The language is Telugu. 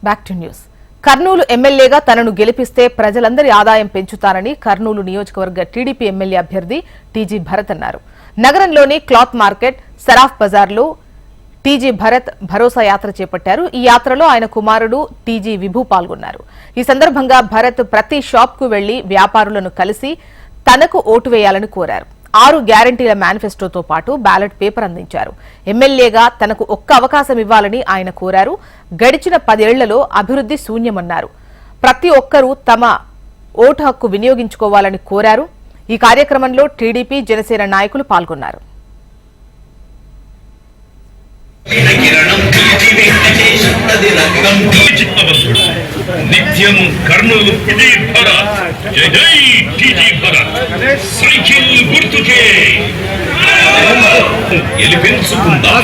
Back to news. కర్నూలు ఎమ్మెల్యేగా తనను గెలిపిస్తే ప్రజలందరి ఆదాయం పెంచుతానని కర్నూలు నియోజకవర్గ టీడీపీ ఎమ్మెల్యే అభ్యర్థి టీజీ భరత్ అన్నారు. నగరంలోని క్లాత్ మార్కెట్, సరాఫ్ బజార్లో టీజీ భరత్ భరోసా యాత్ర చేపట్టారు. ఈ యాత్రలో ఆయన కుమారుడు టీజీ విభు పాల్గొన్నారు. ఈ సందర్భంగా భరత్ ప్రతి షాప్కు వెళ్లి వ్యాపారులను కలిసి తనకు ఓటు వేయాలని కోరారు. 6 గ్యారంటీల మేనిఫెస్టోతో పాటు బ్యాలెట్ పేపర్ అందించారు. ఎమ్మెల్యేగా తనకు ఒక్క అవకాశం ఇవ్వాలని ఆయన కోరారు. గడిచిన 10 ఏళ్లలో అభివృద్ధి శూన్యమన్నారు. ప్రతి ఒక్కరూ తమ ఓటు హక్కు వినియోగించుకోవాలని కోరారు. ఈ కార్యక్రమంలో టీడీపీ, జనసేన నాయకులు పాల్గొన్నారు. నిత్యం కర్నూలు టీజీ భరత్, జై జై టీజీ భరత్. సైకిల్ గుర్తుకే గెలిపించుకుందా.